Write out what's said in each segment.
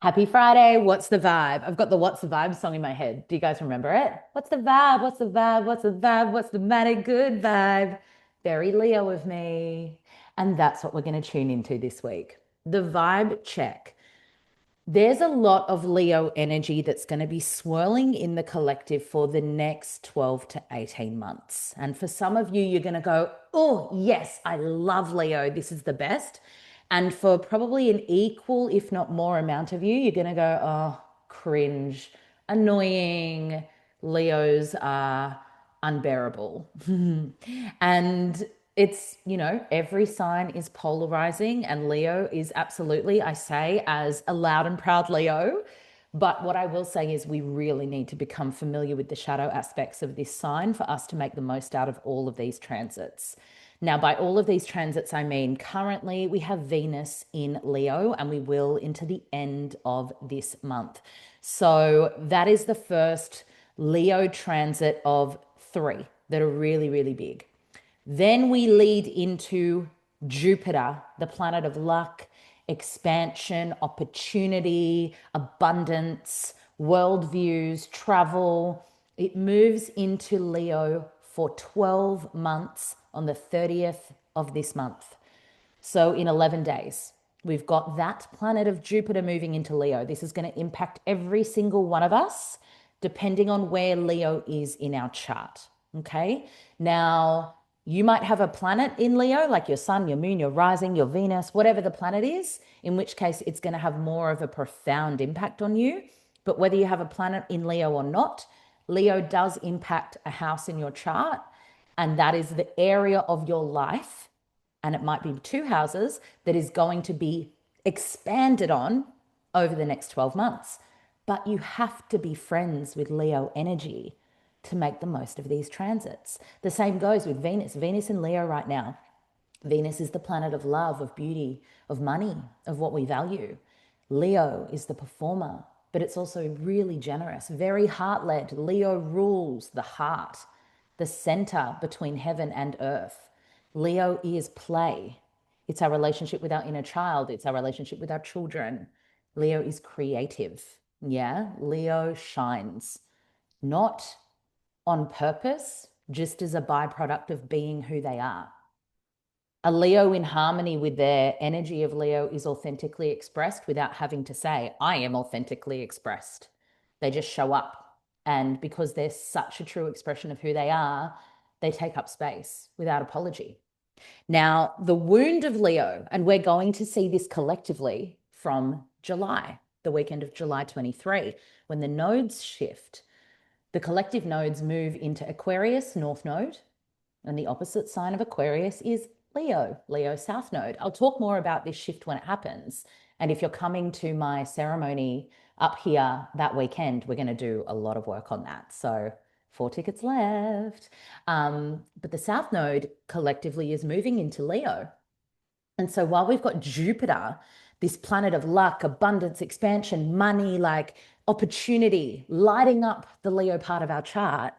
Happy Friday. What's the vibe? I've got the What's the Vibe song in my head. Do you guys remember it? What's the vibe? What's the vibe? What's the vibe? What's the mighty good vibe? Very Leo of me. And that's what we're going to tune into this week. The vibe check. There's a lot of Leo energy that's going to be swirling in the collective for the next 12 to 18 months. And for some of you, you're going to go, oh, yes, I love Leo. This is the best. And for probably an equal, if not more amount of you, you're going to go, oh, cringe, annoying. Leos are unbearable. And every sign is polarizing, and Leo is absolutely, I say, as a loud and proud Leo. But what I will say is we really need to become familiar with the shadow aspects of this sign for us to make the most out of all of these transits. Now, by all of these transits, I mean currently we have Venus in Leo, and we will into the end of this month. So that is the first Leo transit of three that are really, really big. Then we lead into Jupiter, the planet of luck, expansion, opportunity, abundance, worldviews, travel. It moves into Leo for 12 months on the 30th of this month. So in 11 days, we've got that planet of Jupiter moving into Leo. This is going to impact every single one of us, depending on where Leo is in our chart. Okay. Now, you might have a planet in Leo, like your sun, your moon, your rising, your Venus, whatever the planet is, in which case it's going to have more of a profound impact on you. But whether you have a planet in Leo or not, Leo does impact a house in your chart. And that is the area of your life, and it might be two houses, that is going to be expanded on over the next 12 months. But you have to be friends with Leo energy to make the most of these transits. The same goes with Venus. Venus in Leo right now. Venus is the planet of love, of beauty, of money, of what we value. Leo is the performer, but it's also really generous, very heart led. Leo rules the heart, the center between heaven and earth. Leo is play. It's our relationship with our inner child, it's our relationship with our children. Leo is creative. Yeah, Leo shines, not on purpose, just as a byproduct of being who they are. A Leo in harmony with their energy of Leo is authentically expressed without having to say, I am authentically expressed. They just show up. And because they're such a true expression of who they are, they take up space without apology. Now, the wound of Leo, and we're going to see this collectively from July, the weekend of July 23, when the nodes shift. The collective nodes move into Aquarius, North Node, and the opposite sign of Aquarius is Leo, Leo South Node. I'll talk more about this shift when it happens. And if you're coming to my ceremony up here that weekend, we're going to do a lot of work on that. So 4 tickets left. But the South Node collectively is moving into Leo. And so while we've got Jupiter, this planet of luck, abundance, expansion, money, like opportunity, lighting up the Leo part of our chart,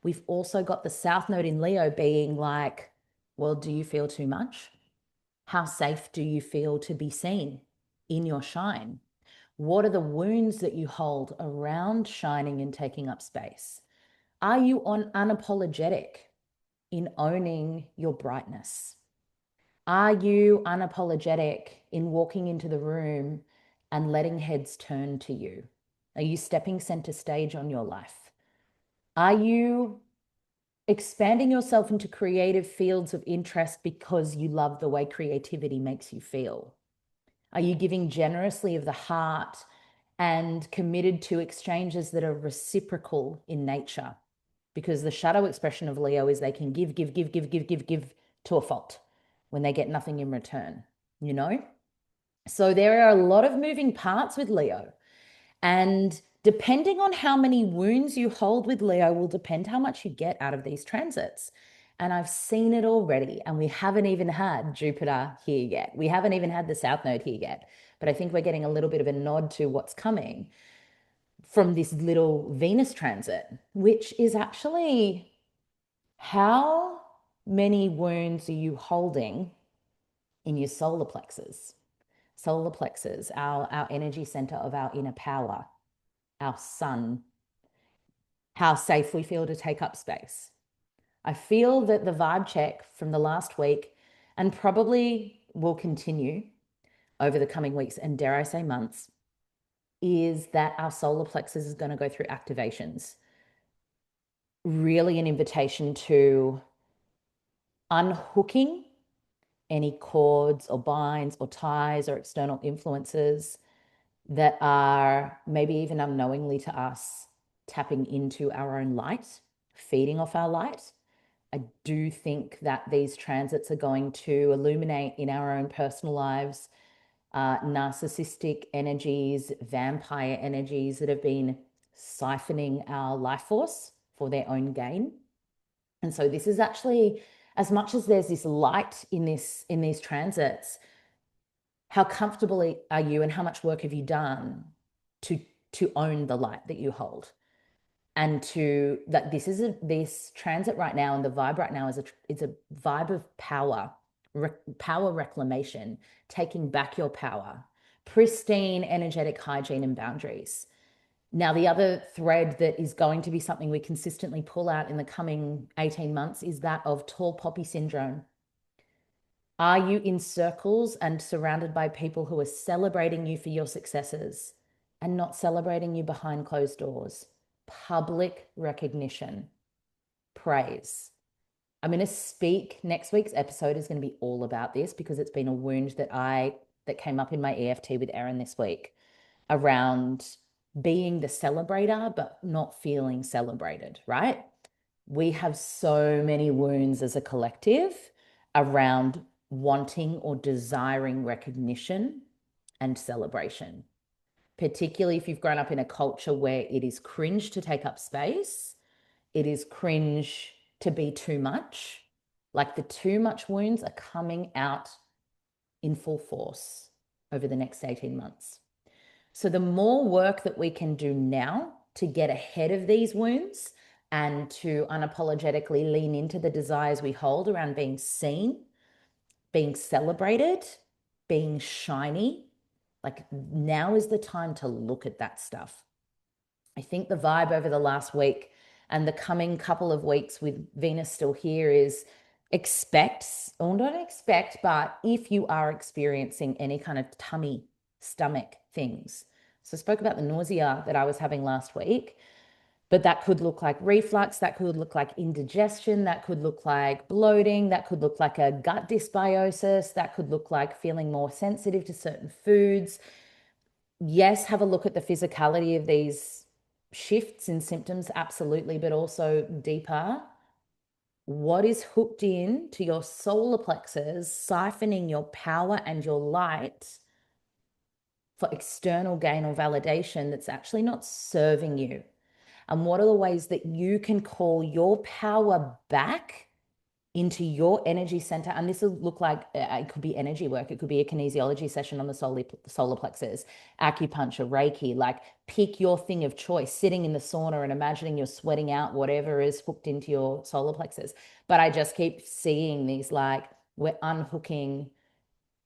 we've also got the South Node in Leo being like, well, do you feel too much? How safe do you feel to be seen in your shine? What are the wounds that you hold around shining and taking up space? Are you unapologetic in owning your brightness? Are you unapologetic in walking into the room and letting heads turn to you? Are you stepping center stage on your life? Are you expanding yourself into creative fields of interest because you love the way creativity makes you feel? Are you giving generously of the heart and committed to exchanges that are reciprocal in nature? Because the shadow expression of Leo is they can give to a fault when they get nothing in return, you know? So there are a lot of moving parts with Leo. And depending on how many wounds you hold with Leo will depend how much you get out of these transits. And I've seen it already. And we haven't even had Jupiter here yet. We haven't even had the South Node here yet. But I think we're getting a little bit of a nod to what's coming from this little Venus transit, which is actually how many wounds are you holding in your solar plexus? solar plexus, our energy center of our inner power, our sun, how safe we feel to take up space. I feel that the vibe check from the last week and probably will continue over the coming weeks and dare I say months is that our solar plexus is going to go through activations. Really an invitation to unhooking any cords or binds or ties or external influences that are maybe even unknowingly to us tapping into our own light, feeding off our light. I do think that these transits are going to illuminate in our own personal lives narcissistic energies, vampire energies that have been siphoning our life force for their own gain. And so this is actually, as much as there's this light in these transits, how comfortable are you and how much work have you done to own the light that you hold? And to that this transit right now and the vibe right now is a vibe of power, power reclamation, taking back your power, pristine energetic hygiene and boundaries. Now, the other thread that is going to be something we consistently pull out in the coming 18 months is that of tall poppy syndrome. Are you in circles and surrounded by people who are celebrating you for your successes and not celebrating you behind closed doors? Public recognition, praise. I'm going to speak, next week's episode is going to be all about this because it's been a wound that came up in my EFT with Erin this week around being the celebrator, but not feeling celebrated, right? We have so many wounds as a collective around wanting or desiring recognition and celebration, particularly if you've grown up in a culture where it is cringe to take up space, it is cringe to be too much. Like the too much wounds are coming out in full force over the next 18 months. So the more work that we can do now to get ahead of these wounds and to unapologetically lean into the desires we hold around being seen, being celebrated, being shiny, like now is the time to look at that stuff. I think the vibe over the last week and the coming couple of weeks with Venus still here is expect, or not expect, but if you are experiencing any kind of tummy, stomach things. So I spoke about the nausea that I was having last week, but that could look like reflux, that could look like indigestion, that could look like bloating, that could look like a gut dysbiosis, that could look like feeling more sensitive to certain foods. Yes, have a look at the physicality of these shifts in symptoms, absolutely, but also deeper. What is hooked in to your solar plexus, siphoning your power and your light for external gain or validation that's actually not serving you? And what are the ways that you can call your power back into your energy center? And this will look like it could be energy work. It could be a kinesiology session on the solar plexus, acupuncture, Reiki, like pick your thing of choice, sitting in the sauna and imagining you're sweating out whatever is hooked into your solar plexus. But I just keep seeing these like we're unhooking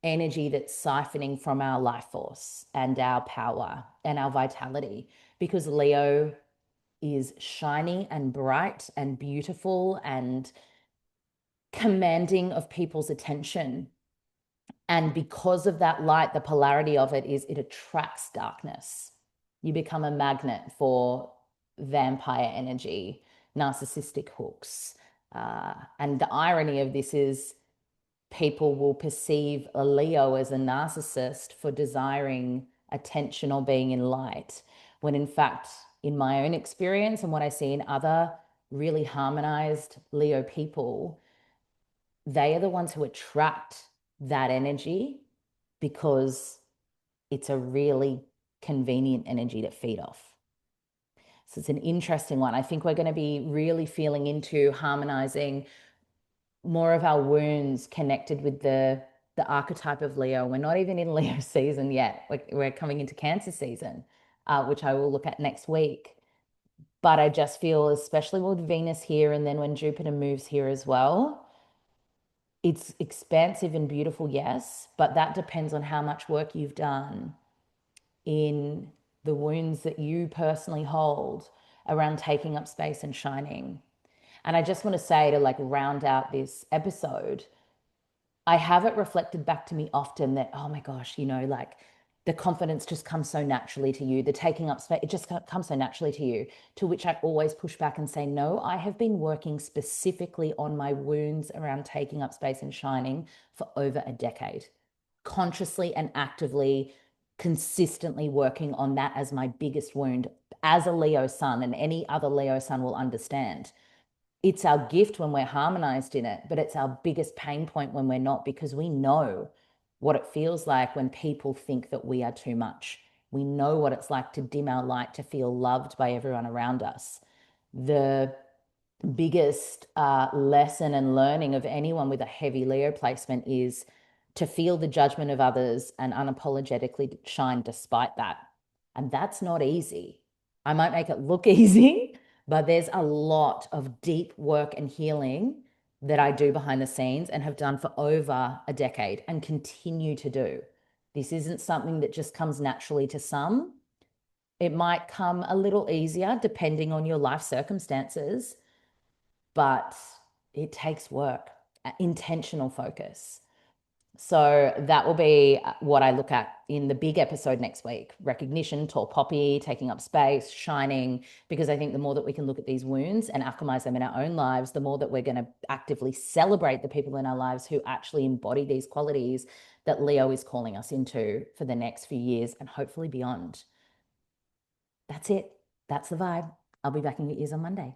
energy that's siphoning from our life force and our power and our vitality because Leo is shiny and bright and beautiful and commanding of people's attention. And because of that light, the polarity of it is it attracts darkness. You become a magnet for vampire energy, narcissistic hooks. And the irony of this is people will perceive a Leo as a narcissist for desiring attention or being in light, when in fact, in my own experience and what I see in other really harmonized Leo people, they are the ones who attract that energy because it's a really convenient energy to feed off. So it's an interesting one. I think we're going to be really feeling into harmonizing more of our wounds connected with the archetype of Leo. We're not even in Leo season yet. We're coming into Cancer season, which I will look at next week. But I just feel, especially with Venus here and then when Jupiter moves here as well, It's expansive and beautiful, yes, but that depends on how much work you've done in the wounds that you personally hold around taking up space and shining. And I just want to say, to like round out this episode, I have it reflected back to me often that, oh my gosh, like the confidence just comes so naturally to you, the taking up space, it just comes so naturally to you. To which I always push back and say, no, I have been working specifically on my wounds around taking up space and shining for over a decade, consciously and actively, consistently working on that as my biggest wound as a Leo sun, and any other Leo sun will understand. It's our gift when we're harmonized in it, but it's our biggest pain point when we're not, because we know what it feels like when people think that we are too much. We know what it's like to dim our light, to feel loved by everyone around us. The biggest lesson and learning of anyone with a heavy Leo placement is to feel the judgment of others and unapologetically shine despite that. And that's not easy. I might make it look easy, but there's a lot of deep work and healing that I do behind the scenes and have done for over a decade and continue to do. This isn't something that just comes naturally to some. It might come a little easier depending on your life circumstances, but it takes work, intentional focus. So that will be what I look at in the big episode next week: recognition, tall poppy, taking up space, shining. Because I think the more that we can look at these wounds and alchemize them in our own lives, the more that we're going to actively celebrate the people in our lives who actually embody these qualities that Leo is calling us into for the next few years and hopefully beyond. That's it. That's the vibe. I'll be back in your ears on Monday.